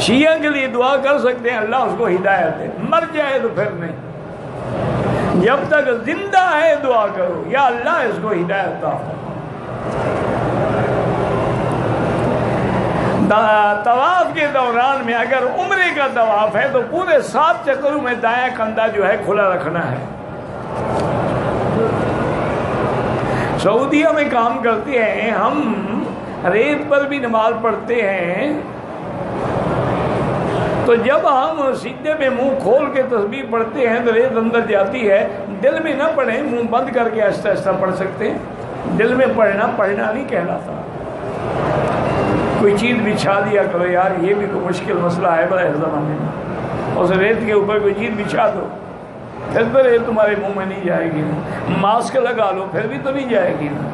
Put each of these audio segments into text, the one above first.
شیعہ کے لیے دعا کر سکتے ہیں اللہ اس کو ہدایت دے، مر جائے تو پھر نہیں، جب تک زندہ ہے دعا کرو یا اللہ اس کو ہدایت عطا فرما۔ طواف کے دوران میں اگر عمرے کا طواف ہے تو پورے 7 چکروں میں دایاں کندھا جو ہے کھلا رکھنا ہے۔ سعودیہ میں کام کرتے ہیں ہم، ریت پر بھی نماز پڑھتے ہیں، تو جب ہم سیدھے میں منہ کھول کے تسبیح پڑھتے ہیں تو ریت اندر جاتی ہے، دل میں نہ پڑھیں، منہ بند کر کے آہستہ آہستہ پڑھ سکتے ہیں۔ دل میں پڑھنا نہیں کہلاتا۔ کوئی چیز بچھا دیا کرو یار، یہ بھی کوئی مشکل مسئلہ ہے بڑا اس زمانے میں، اس ریت کے اوپر کوئی چیز بچھا دو، پھر تو ریت تمہارے منہ میں نہیں جائے گی، ماسک لگا لو پھر بھی تو نہیں جائے گی نا۔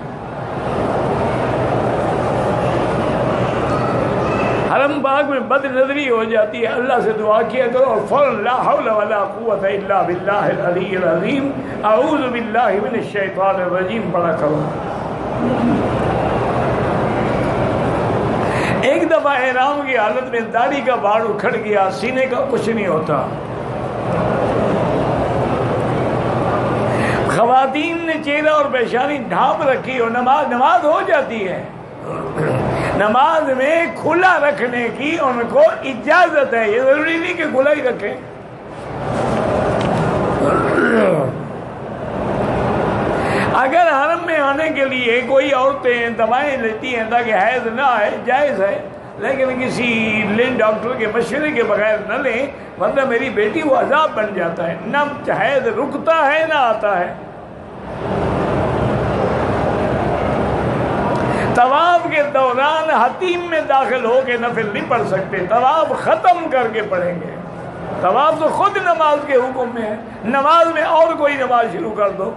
حرم پاک میں بد نظری ہو جاتی ہے، اللہ سے دعا کیا کرو اور فوراً لا حول ولا قوت الا باللہ العلی العظیم اعوذ باللہ من الشیطان الرجیم پڑھا کرو۔ ایک دفعہ احرام کی حالت میں داڑھی کا باڑ اکھڑ گیا، سینے کا کچھ نہیں ہوتا، خواتین نے چہرہ اور پیشانی ڈھانپ رکھی اور نماز ہو جاتی ہے۔ نماز میں کھلا رکھنے کی ان کو اجازت ہے، یہ ضروری نہیں کہ کھلا ہی رکھیں۔ اگر حرم میں آنے کے لیے کوئی عورتیں دوائیں لیتی ہیں تاکہ حیض نہ آئے، جائز ہے، لیکن کسی ڈاکٹر کے مشورے کے بغیر نہ لیں، ورنہ میری بیٹی وہ عذاب بن جاتا ہے، نہ حیض رکتا ہے نہ آتا ہے۔ طواف کے دوران حتیم میں داخل ہو کے نفل نہیں پڑھ سکتے، طواف ختم کر کے پڑھیں گے۔ طواف تو خود نماز کے حکم میں ہے، نماز میں اور کوئی نماز شروع کر دو۔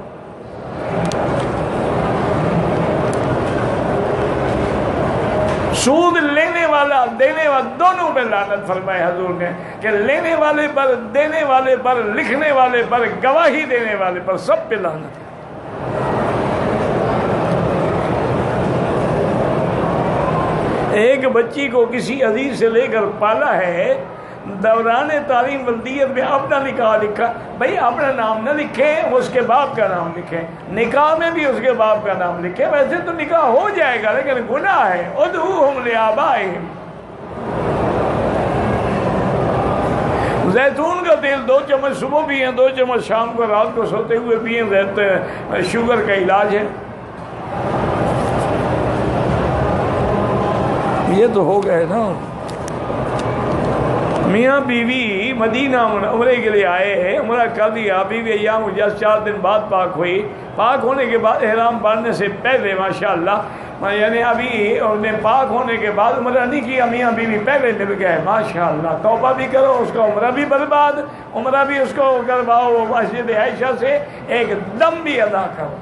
سود لینے والا دینے والا دونوں پہ لعنت فرمائے حضور نے، کہ لینے والے پر، دینے والے پر، لکھنے والے پر، گواہی دینے والے پر، سب پہ لعنت ہے۔ ایک بچی کو کسی عزیز سے لے کر پالا ہے، دوران تعلیم ولدیت میں اپنا نکاح لکھا، بھائی اپنا نام نہ لکھیں، اس کے باپ کا نام لکھیں، نکاح میں بھی اس کے باپ کا نام لکھیں، ویسے تو نکاح ہو جائے گا لیکن گناہ ہے۔ ادعوہم لآبائہم، زیتون کا تیل 2 چمچ صبح پئیں، 2 چمچ شام کو، رات کو سوتے ہوئے پئیں، شوگر کا علاج ہے۔ یہ تو ہو گئے نا۔ میاں بیوی مدینہ عمرے کے لیے آئے ہیں، عمرہ کر دیا، بیوی ایام جس 4 دن بعد پاک ہوئی، پاک ہونے کے بعد احرام باندھنے سے پہلے ماشاءاللہ، یعنی ابھی انہیں پاک ہونے کے بعد عمرہ نہیں کیا، میاں بیوی پہلے مل گئے، ماشاءاللہ توبہ بھی کرو، اس کا عمرہ بھی برباد، عمرہ بھی اس کو کرواؤ، مسجد عائشہ سے ایک دم بھی ادا کرو۔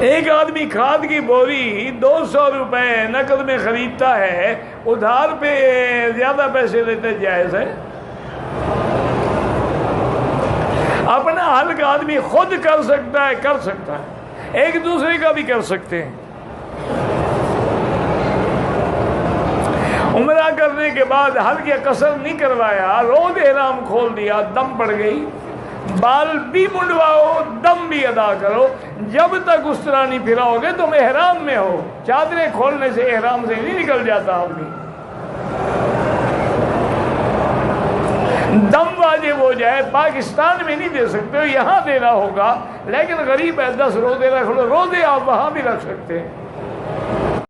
ایک آدمی کھاد کی بوری 200 روپے نقد میں خریدتا ہے، ادھار پہ زیادہ پیسے لیتے جائز ہے؟ اپنا حل کا آدمی خود کر سکتا ہے، ایک دوسرے کا بھی کر سکتے ہیں۔ عمرہ کرنے کے بعد حل کی قصر نہیں کروایا، روز احرام کھول دیا، دم پڑ گئی، بال بھی منڈواؤ، دم بھی ادا کرو، جب تک اس طرح نہیں پھراؤ گے تم احرام میں ہو۔ چادریں کھولنے سے احرام سے نہیں نکل جاتا آدمی۔ دم واجب ہو جائے، پاکستان میں نہیں دے سکتے، یہاں دینا ہوگا، لیکن غریب ہے 10 روزے رکھ لو، روزے آپ وہاں بھی رکھ سکتے ہیں۔